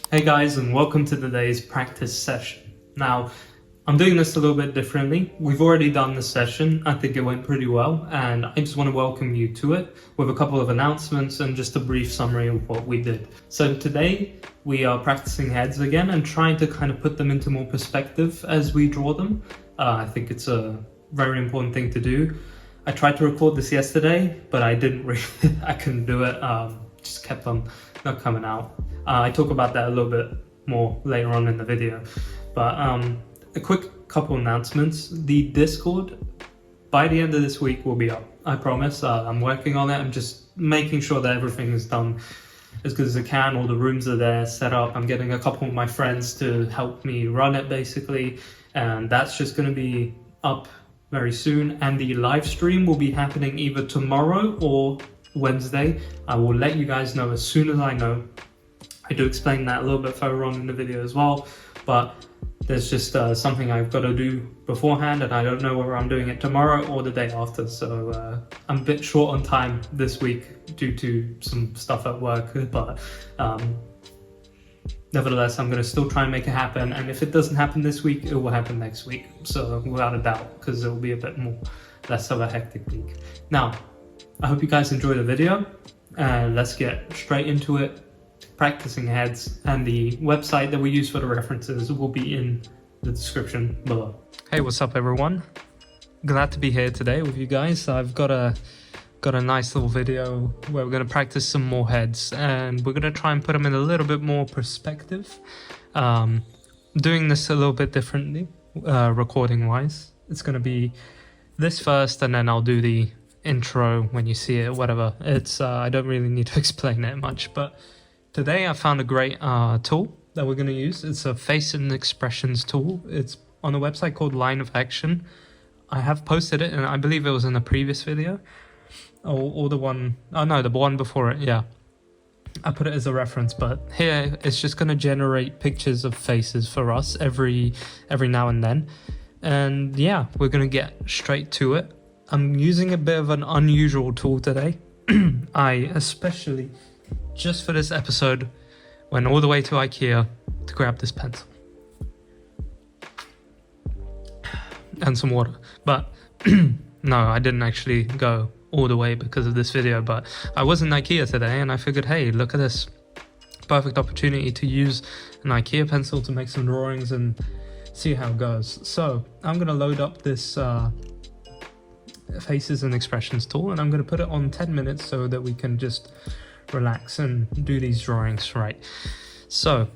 Hey guys, and welcome to today's practice session. Now, I'm doing this a little bit differently. We've already done the session. I think it went pretty well, and I just want to welcome you to it with a couple of announcements and just a brief summary of what we did. So today we are practicing heads again and trying to kind of put them into more perspective as we draw them. I think it's a very important thing to do. I tried to record this yesterday, but I didn't really, I couldn't do it. Just kept on not coming out. I talk about that a little bit more later on in the video, but a quick couple announcements. The Discord, by the end of this week, will be up. I promise. I'm working on it. I'm just making sure that everything is done as good as I can. All the rooms are there, set up. I'm getting a couple of my friends to help me run it, basically, and that's just going to be up very soon. And the live stream will be happening either tomorrow or Wednesday. I will let you guys know as soon as I know. I do explain that a little bit further on in the video as well, but there's just something I've got to do beforehand, and I don't know whether I'm doing it tomorrow or the day after, so I'm a bit short on time this week due to some stuff at work, but nevertheless, I'm going to still try and make it happen, and if it doesn't happen this week, it will happen next week, so without a doubt, because it will be a bit less of a hectic week. Now, I hope you guys enjoy the video, and let's get straight into it. Practicing heads, and the website that we use for the references will be in the description below. Hey, what's up everyone? Glad to be here today with you guys. I've got a nice little video where we're going to practice some more heads, and we're going to try and put them in a little bit more perspective. Doing this a little bit differently, recording wise. It's going to be this first, and then I'll do the intro when you see it, whatever. It's I don't really need to explain it much, but today I found a great tool that we're going to use. It's a face and expressions tool. It's on a website called Line of Action. I have posted it, and I believe it was in a previous video. Or the one, oh no, the one before it, yeah. I put it as a reference, but here it's just going to generate pictures of faces for us every now and then. And yeah, we're going to get straight to it. I'm using a bit of an unusual tool today. I especially, just for this episode, went all the way to IKEA to grab this pencil and some water, but no, I didn't actually go all the way because of this video, but I was in IKEA today and I figured, hey, look at this perfect opportunity to use an IKEA pencil to make some drawings and see how it goes. So I'm gonna load up this faces and expressions tool, and I'm going to put it on 10 minutes so that we can just relax and do these drawings right. So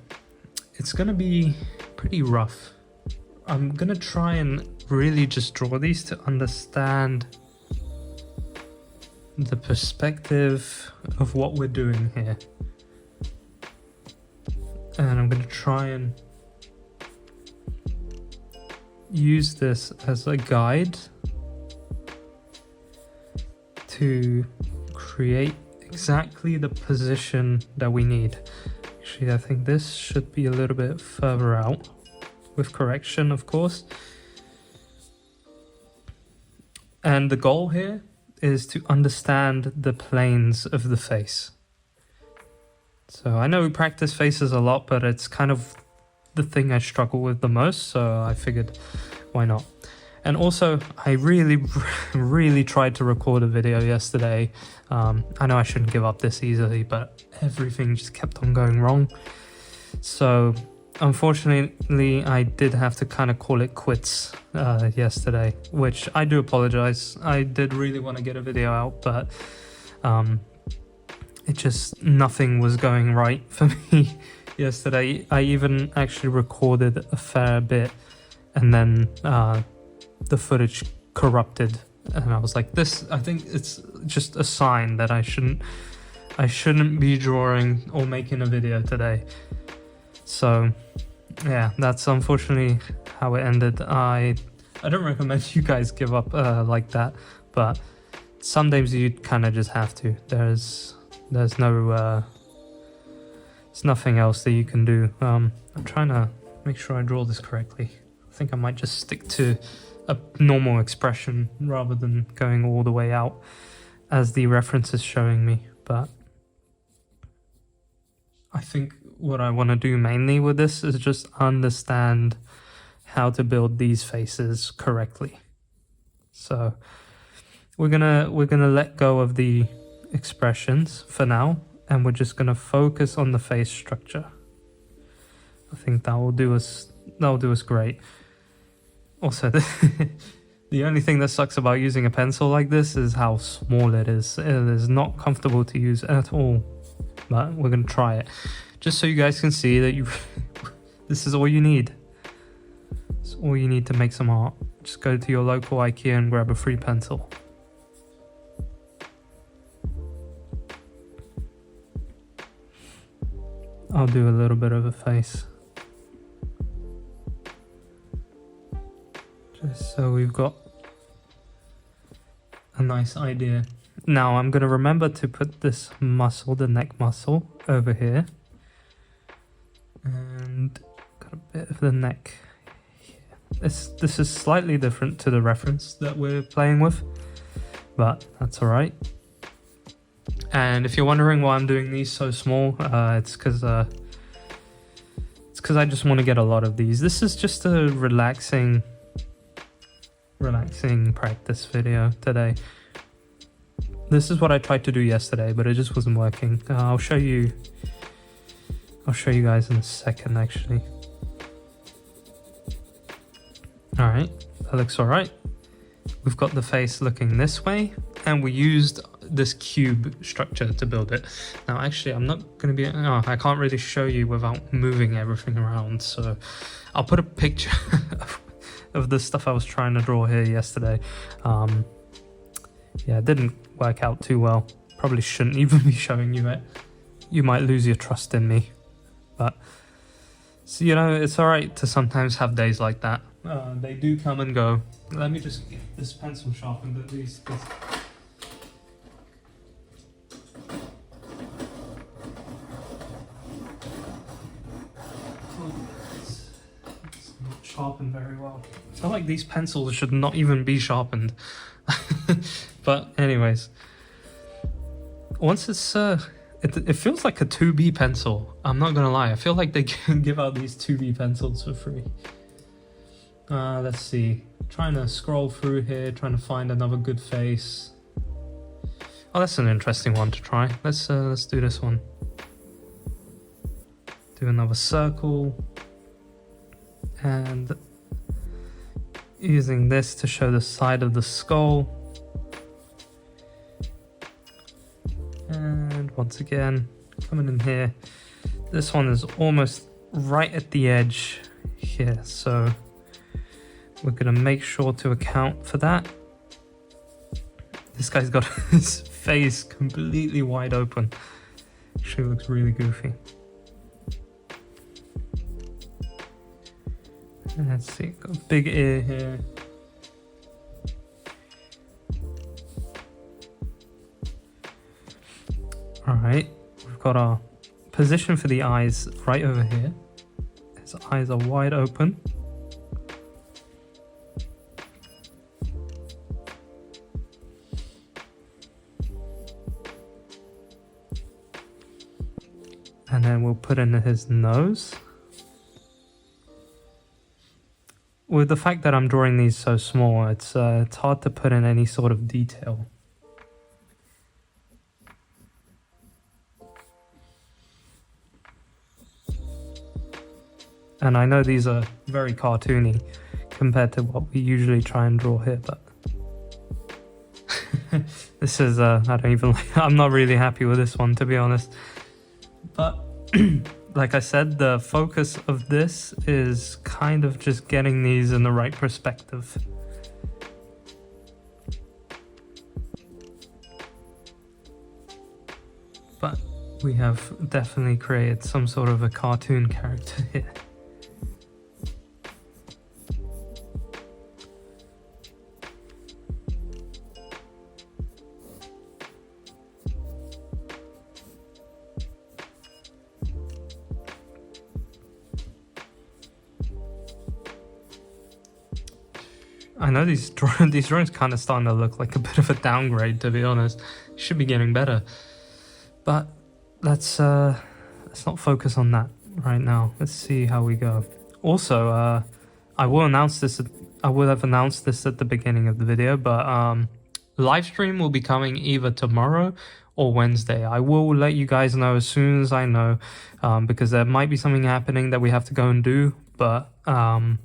it's going to be pretty rough. I'm going to try and really just draw these to understand the perspective of what we're doing here, and I'm going to try and use this as a guide to create exactly the position that we need. Actually, I think this should be a little bit further out, with correction, of course. And the goal here is to understand the planes of the face. So I know we practice faces a lot, but it's kind of the thing I struggle with the most, so I figured, why not? And also, I really tried to record a video yesterday. I know I shouldn't give up this easily, but everything just kept on going wrong. So, unfortunately, I did have to kind of call it quits yesterday, which I do apologize. I did really want to get a video out, but it just, nothing was going right for me yesterday. I even actually recorded a fair bit, and then the footage corrupted, and I was like, this, I think it's just a sign that I shouldn't be drawing or making a video today. So yeah, that's unfortunately how it ended. I don't recommend you guys give up like that, but sometimes you kind of just have to. There's no there's nothing else that you can do. I'm trying to make sure I draw this correctly. I think I might just stick to a normal expression rather than going all the way out as the reference is showing me, but I think what I want to do mainly with this is just understand how to build these faces correctly. So we're gonna let go of the expressions for now, and we're just gonna focus on the face structure. I think that will do us great. Also, the only thing that sucks about using a pencil like this is how small it is. It is not comfortable to use at all, but we're gonna try it, just so you guys can see that this is all you need. It's all you need to make some art. Just go to your local IKEA and grab a free pencil. I'll do a little bit of a face, just so we've got a nice idea. Now I'm going to remember to put this muscle, the neck muscle, over here, and got a bit of the neck here. This is slightly different to the reference that we're playing with, but that's alright. And if you're wondering why I'm doing these so small, it's because I just want to get a lot of these. This is just a relaxing practice video today. This is what I tried to do yesterday, but it just wasn't working. I'll show you guys in a second, actually. All right, that looks all right. We've got the face looking this way, and we used this cube structure to build it. Now, actually, I'm not going to be... Oh, I can't really show you without moving everything around, so I'll put a picture of the stuff I was trying to draw here yesterday. Yeah, it didn't work out too well. Probably shouldn't even be showing you it. You might lose your trust in me. But, so, you know, it's alright to sometimes have days like that. They do come and go. Let me just get this pencil sharpened at least. It's not sharpened very well. I feel like these pencils should not even be sharpened. But anyways, once it's it feels like a 2B pencil. I'm not gonna lie, I feel like they can give out these 2B pencils for free. Let's see, trying to scroll through here, trying to find another good face. Oh, that's an interesting one to try. Let's do this one. Do another circle, and using this to show the side of the skull. And once again, coming in here. This one is almost right at the edge here, so we're gonna make sure to account for that. This guy's got his face completely wide open. Actually looks really goofy. Let's see, got a big ear here. Alright, we've got our position for the eyes right over here. His eyes are wide open. And then we'll put in his nose. With the fact that I'm drawing these so small, it's hard to put in any sort of detail. And I know these are very cartoony compared to what we usually try and draw here, but this is, I don't even like, I'm not really happy with this one, to be honest. But like I said, the focus of this is kind of just getting these in the right perspective. But we have definitely created some sort of a cartoon character here. I know these drawings kind of starting to look like a bit of a downgrade, to be honest. Should be getting better. But let's let's not focus on that right now. Let's see how we go. Also, I will announce this. I will have announced this at the beginning of the video, but live stream will be coming either tomorrow or Wednesday. I will let you guys know as soon as I know, because there might be something happening that we have to go and do. But on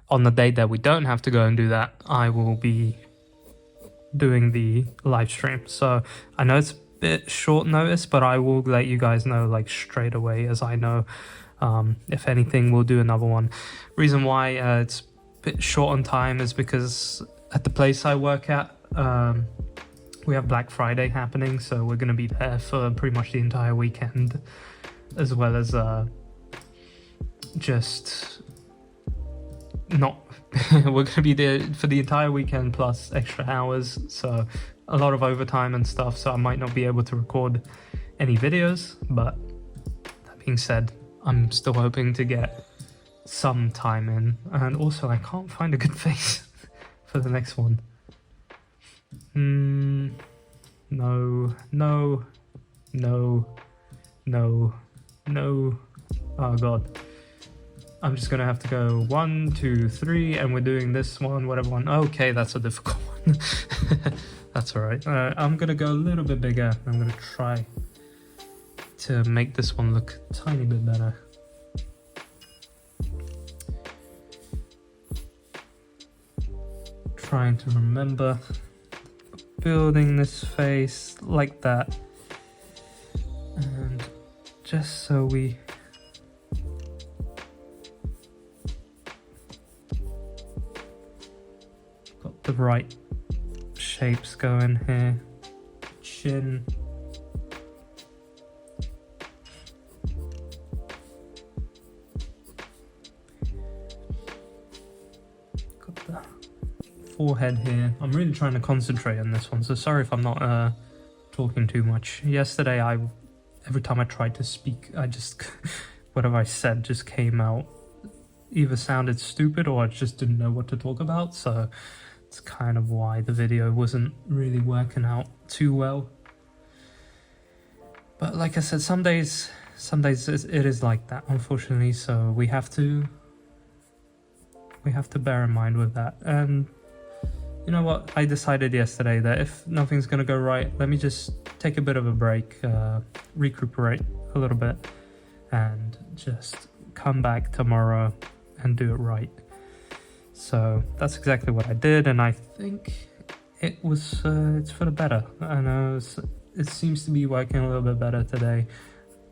the date that we don't have to go and do that, I will be doing the live stream. So I know it's a bit short notice, but I will let you guys know like straight away as I know. If anything, we'll do another one. Reason why it's a bit short on time is because at the place I work at, we have Black Friday happening, so we're going to be there for pretty much the entire weekend, as well as just not we're going to be there for the entire weekend plus extra hours, so a lot of overtime and stuff, so I might not be able to record any videos. But that being said, I'm still hoping to get some time in. And also, I can't find a good face for the next one. No. Oh god. I'm just gonna have to go 1, 2, 3, and we're doing this one, whatever one. Okay, that's a difficult one. That's alright. I'm gonna go a little bit bigger. I'm gonna try to make this one look a tiny bit better. Trying to remember building this face like that, and just so we got the right shapes going here. Chin, got the forehead here. I'm really trying to concentrate on this one, so sorry if I'm not talking too much. Yesterday, every time I tried to speak, I just whatever I said just came out, either sounded stupid or I just didn't know what to talk about, so it's kind of why the video wasn't really working out too well. But like I said, some days it is like that, unfortunately, so we have to bear in mind with that. And you know what, I decided yesterday that if nothing's gonna go right, let me just take a bit of a break, recuperate a little bit, and just come back tomorrow and do it right. So that's exactly what I did, and I think it was it's for the better. I know it seems to be working a little bit better today.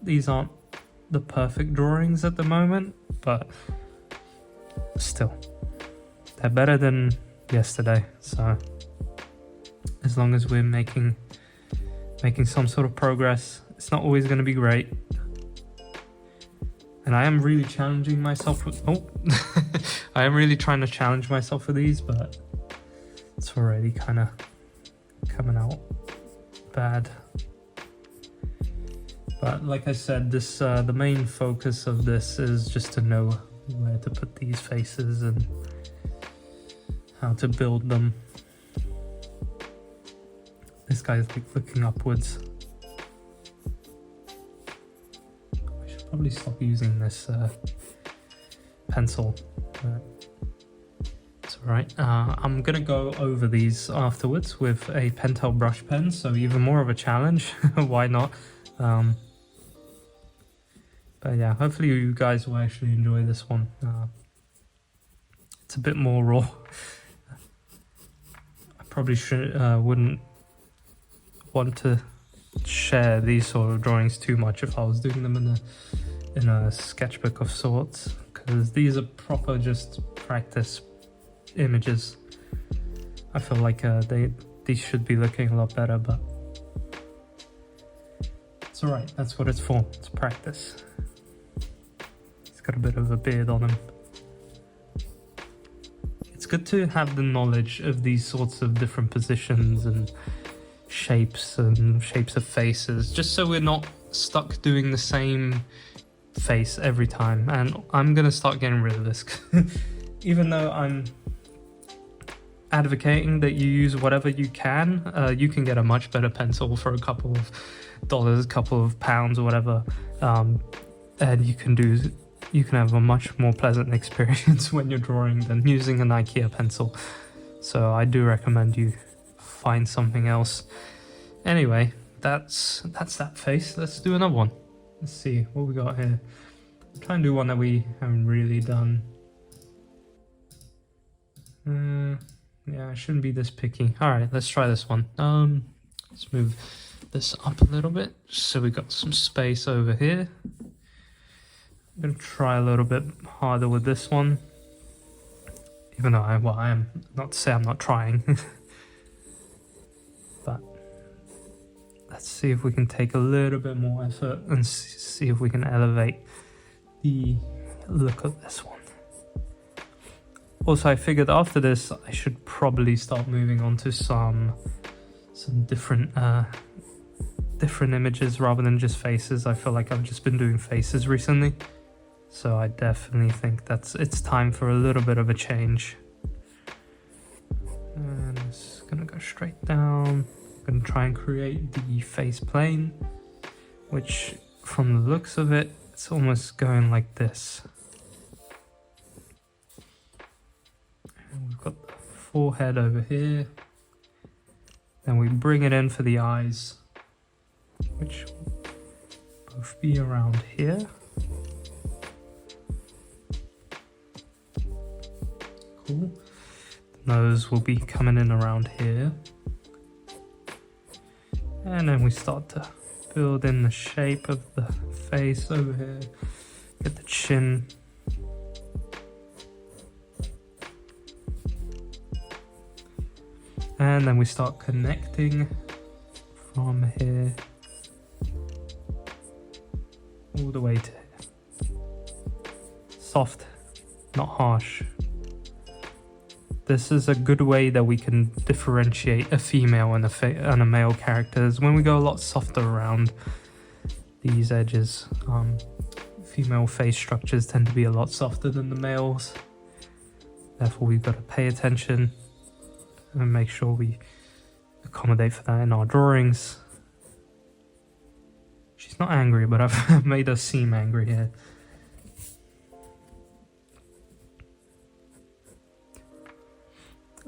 These aren't the perfect drawings at the moment, but still, they're better than yesterday. So as long as we're making some sort of progress, it's not always going to be great. And I am really challenging myself with I am really trying to challenge myself with these, but it's already kind of coming out bad. But like I said, this the main focus of this is just to know where to put these faces and how to build them. This guy's like looking upwards. I should probably stop using this pencil, but it's alright. I'm gonna go over these afterwards with a Pentel brush pen, so even more of a challenge. Why not? But yeah, hopefully you guys will actually enjoy this one. It's a bit more raw. I probably wouldn't want to share these sort of drawings too much if I was doing them in a sketchbook of sorts, because these are proper just practice images. I feel like these should be looking a lot better, but it's alright, that's what it's for, it's practice. He's got a bit of a beard on him. It's good to have the knowledge of these sorts of different positions and shapes of faces, just so we're not stuck doing the same face every time. And I'm gonna start getting rid of this. Even though I'm advocating that you use whatever you can get a much better pencil for a couple of dollars, a couple of pounds or whatever, and you can have a much more pleasant experience when you're drawing than using an IKEA pencil. So I do recommend you find something else. Anyway, that's that face. Let's do another one. Let's see what we got here. Try and do one that we haven't really done. Yeah, I shouldn't be this picky. All right, let's try this one. Let's move this up a little bit so we got some space over here. I'm gonna try a little bit harder with this one, even though I am not to say I'm not trying. But let's see if we can take a little bit more effort and see if we can elevate the look of this one. Also, I figured after this I should probably start moving on to some different images rather than just faces. I feel like I've just been doing faces recently, so I definitely think it's time for a little bit of a change. And it's gonna go straight down. I'm gonna try and create the face plane, which from the looks of it, it's almost going like this. And we've got the forehead over here. Then we bring it in for the eyes, which will both be around here. Cool. The nose will be coming in around here. And then we start to build in the shape of the face over here. Get the chin. And then we start connecting from here all the way to here. Soft, not harsh. This is a good way that we can differentiate a female and a male characters. When we go a lot softer around these edges, female face structures tend to be a lot softer than the males. Therefore, we've got to pay attention and make sure we accommodate for that in our drawings. She's not angry, but I've made her seem angry here.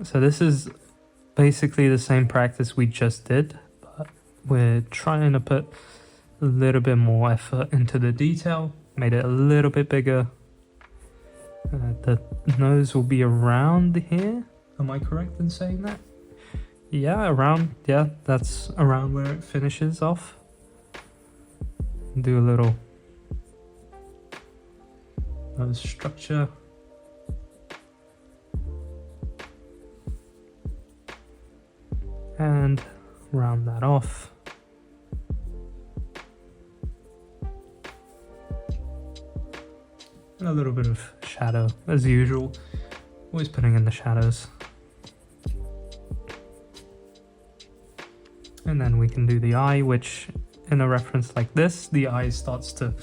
So this is basically the same practice we just did, but we're trying to put a little bit more effort into the detail, made it a little bit bigger. The nose will be around here. Am I correct in saying that? Yeah, that's around where it finishes off. Do a little nose structure. And round that off. And a little bit of shadow, as usual. Always putting in the shadows. And then we can do the eye, which in a reference like this, the eye starts to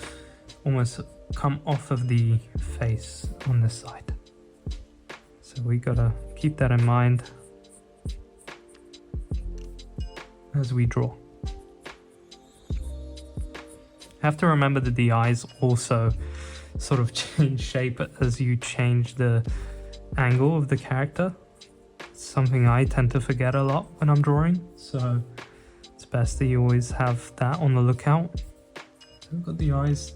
almost come off of the face on this side. So we gotta keep that in mind as we draw. Have to remember that the eyes also sort of change shape as you change the angle of the character. It's something I tend to forget a lot when I'm drawing, so it's best that you always have that on the lookout. So we've got the eyes,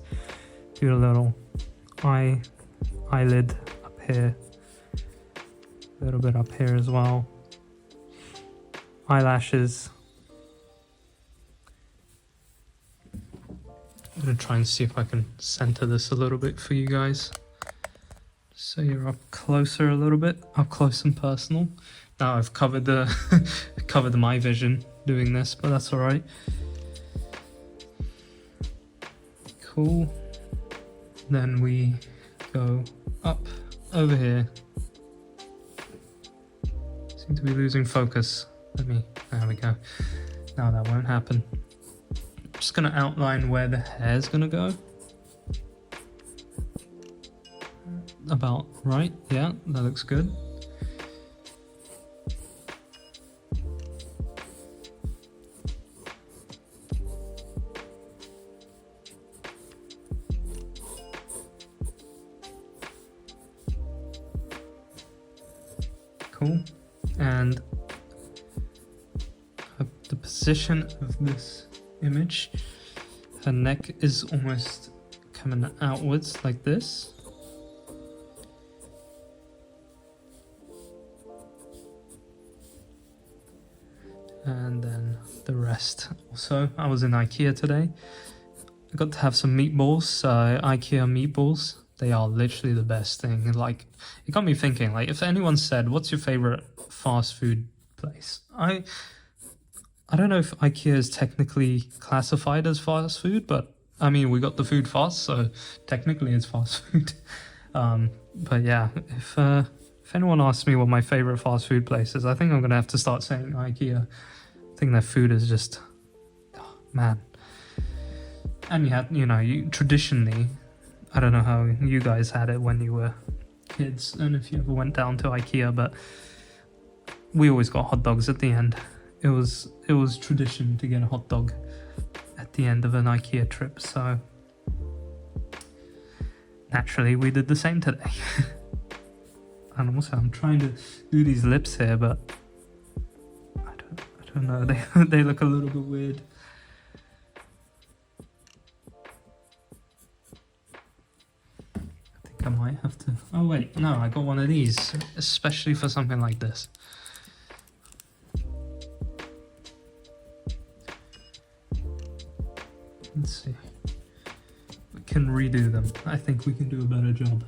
do a little eyelid up here, a little bit up here as well, eyelashes. I'm going to try and see if I can center this a little bit for you guys. So you're up closer a little bit, up close and personal. Now I've covered my vision doing this, but that's all right. Cool. Then we go up over here. Seem to be losing focus. There we go. Now that won't happen. Just going to outline where the hair is going to go. About right, yeah, that looks good. cool. And the position of this image, her neck is almost coming outwards like this. And then the rest. Also, I was in IKEA today. I got to have some meatballs, IKEA meatballs. They are literally the best thing. Like, it got me thinking, like, if anyone said, what's your favorite fast food place? I don't know if IKEA is technically classified as fast food, but I mean, we got the food fast, so technically it's fast food. But yeah, if anyone asks me what my favorite fast food place is, I think I'm gonna have to start saying IKEA. I think their food is just, oh, man. And you traditionally, I don't know how you guys had it when you were kids and if you ever went down to IKEA, but we always got hot dogs at the end. It was tradition to get a hot dog at the end of an IKEA trip, so naturally we did the same today. And also I'm trying to do these lips here, but I don't know, they look a little bit weird. I might have to. Oh wait, no, I got one of these, especially for something like this. Let's see. We can redo them. I think we can do a better job.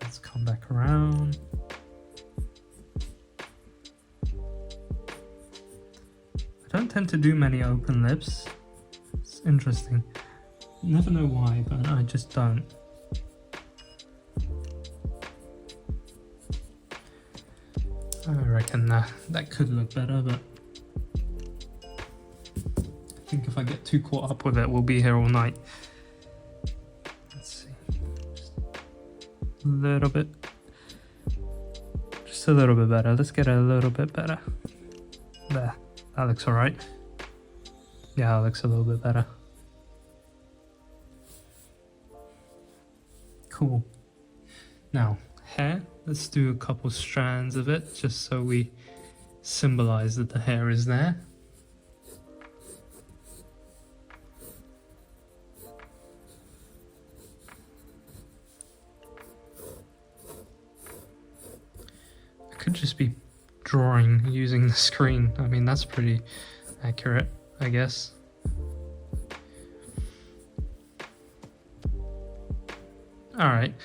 Let's come back around. I don't tend to do many open lips. It's interesting. Never know why, but I just don't. I reckon that could look better, but I think if I get too caught up with it, we'll be here all night. Let's see. Just a little bit. Just a little bit better. Let's get a little bit better. There. That looks alright. Yeah, that looks a little bit better. Cool. Now, hair. Let's do a couple strands of it, just so we symbolize that the hair is there. I could just be drawing using the screen. I mean, that's pretty accurate, I guess. Alright,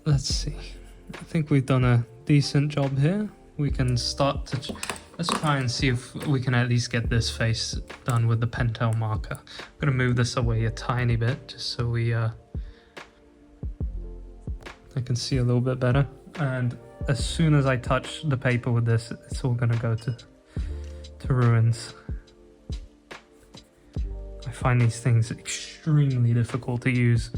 let's see. I think we've done a decent job here. We can start to... Let's try and see if we can at least get this face done with the Pentel marker. I'm going to move this away a tiny bit, just so I can see a little bit better. And as soon as I touch the paper with this, it's all going to go to ruins. I find these things extremely difficult to use.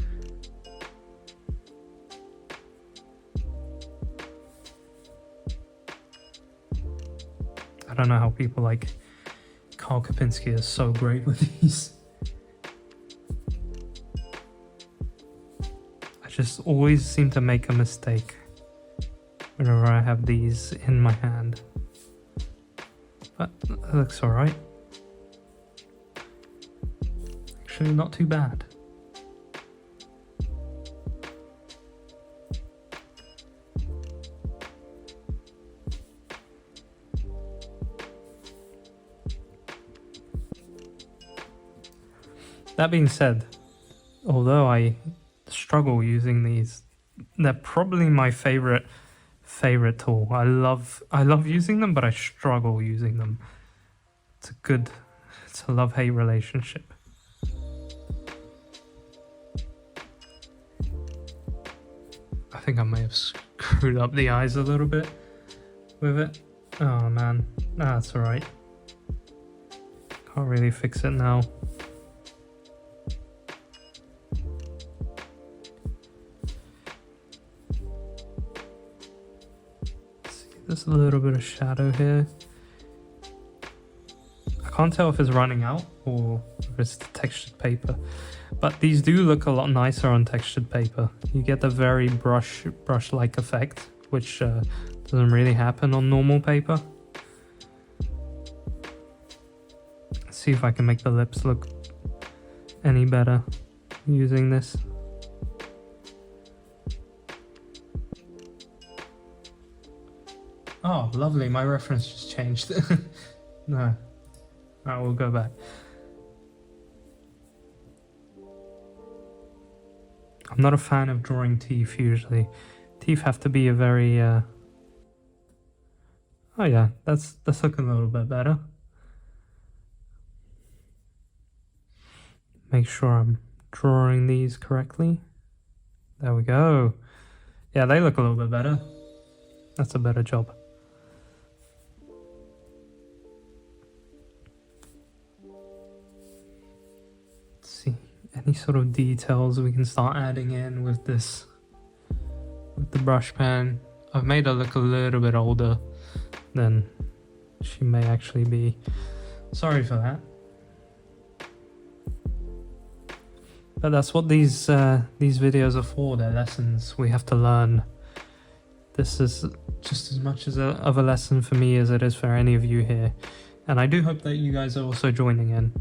I don't know how people like Karl Kopinski is so great with these. I just always seem to make a mistake whenever I have these in my hand. But it looks alright. Actually, not too bad. That being said, although I struggle using these, they're probably my favorite tool. I love using them, but I struggle using them. It's a love-hate relationship. I think I may have screwed up the eyes a little bit with it. Oh man, that's alright. Can't really fix it now. There's a little bit of shadow here. I can't tell if it's running out or if it's the textured paper, but these do look a lot nicer on textured paper. You get the very brush-like effect, which doesn't really happen on normal paper. Let's see if I can make the lips look any better using this. Oh, lovely, my reference just changed. No. Alright, we'll go back. I'm not a fan of drawing teeth usually. Teeth have to be a very oh yeah, that's looking a little bit better. Make sure I'm drawing these correctly. There we go. Yeah, they look a little bit better. That's a better job. See any sort of details we can start adding in with this, with the brush pen. I've made her look a little bit older than she may actually be. Sorry for that, but that's what these videos are for. They're lessons we have to learn. This is just as much as of a lesson for me as it is for any of you here, and I do hope that you guys are also joining in,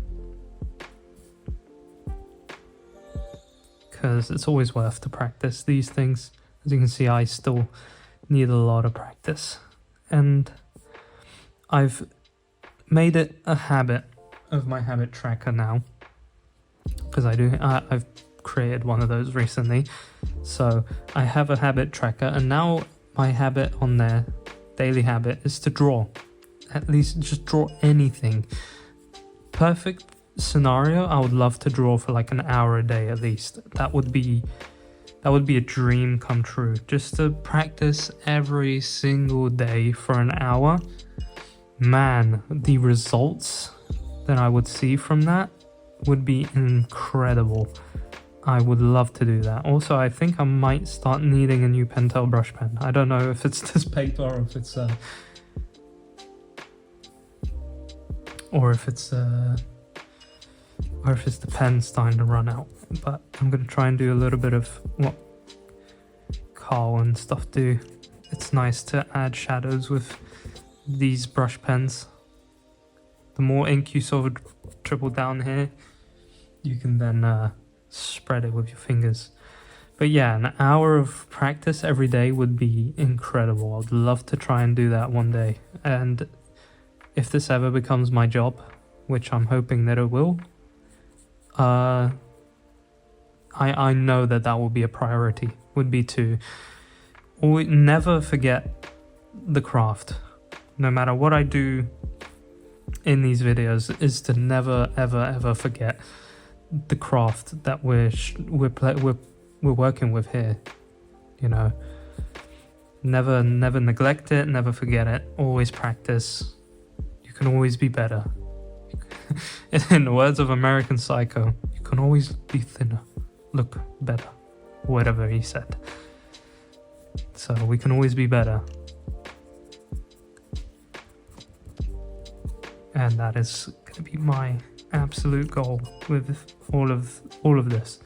because it's always worth to practice these things. As you can see, I still need a lot of practice, and I've made it a habit of my habit tracker now, because I've created one of those recently. So I have a habit tracker, and now my habit on there, daily habit, is to draw. At least just draw anything. Perfect scenario, I would love to draw for like an hour a day at least. That would be a dream come true. Just to practice every single day for an hour. Man, the results that I would see from that would be incredible. I would love to do that. Also, I think I might start needing a new Pentel brush pen. I don't know if it's this paper or if it's the pen starting to run out. But I'm gonna try and do a little bit of what Carl and stuff do. It's nice to add shadows with these brush pens. The more ink you sort of dribble down here, you can then spread it with your fingers. But yeah, an hour of practice every day would be incredible. I'd love to try and do that one day. And if this ever becomes my job, which I'm hoping that it will, I know that will be a priority, would be to never forget the craft. No matter what I do in these videos, is to never ever forget the craft that we're working with here. You know, never neglect it, never forget it, always practice. You can always be better. In the words of American Psycho, you can always be thinner, look better, whatever he said. So we can always be better, and that is going to be my absolute goal with all of this.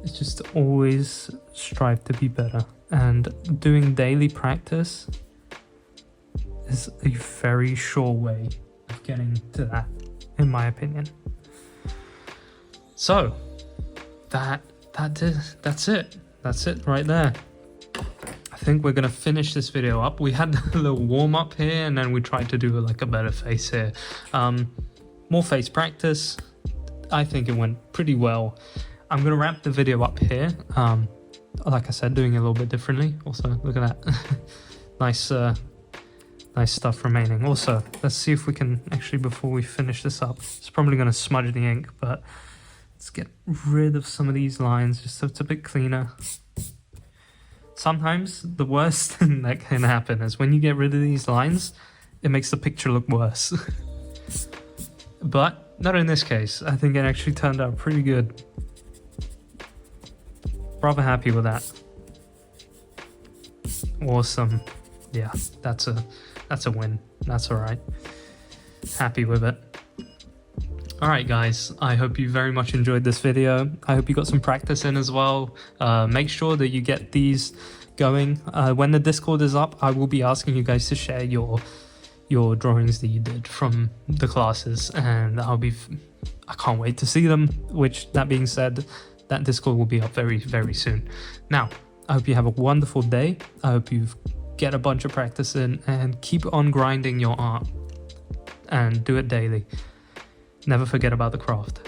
It's just to always strive to be better, and doing daily practice is a very sure way of getting to that, in my opinion. So that's it right there. I think we're gonna finish this video up. We had a little warm up here, and then we tried to do like a better face here. More face practice. I think it went pretty well. I'm gonna wrap the video up here. Like I said, doing it a little bit differently. Also, look at that. Nice stuff remaining. Also, let's see if we can actually, before we finish this up, it's probably gonna smudge the ink, but let's get rid of some of these lines just so it's a bit cleaner. Sometimes the worst thing that can happen is when you get rid of these lines, it makes the picture look worse. But not in this case. I think it actually turned out pretty good. Rather happy with that. Awesome. Yeah, that's a win. That's all right. Happy with it. Alright guys, I hope you very much enjoyed this video. I hope you got some practice in as well. Make sure that you get these going. When the Discord is up, I will be asking you guys to share your drawings that you did from the classes, and I can't wait to see them. Which, that being said, that Discord will be up very, very soon. Now, I hope you have a wonderful day. I hope you get a bunch of practice in and keep on grinding your art and do it daily. Never forget about the craft.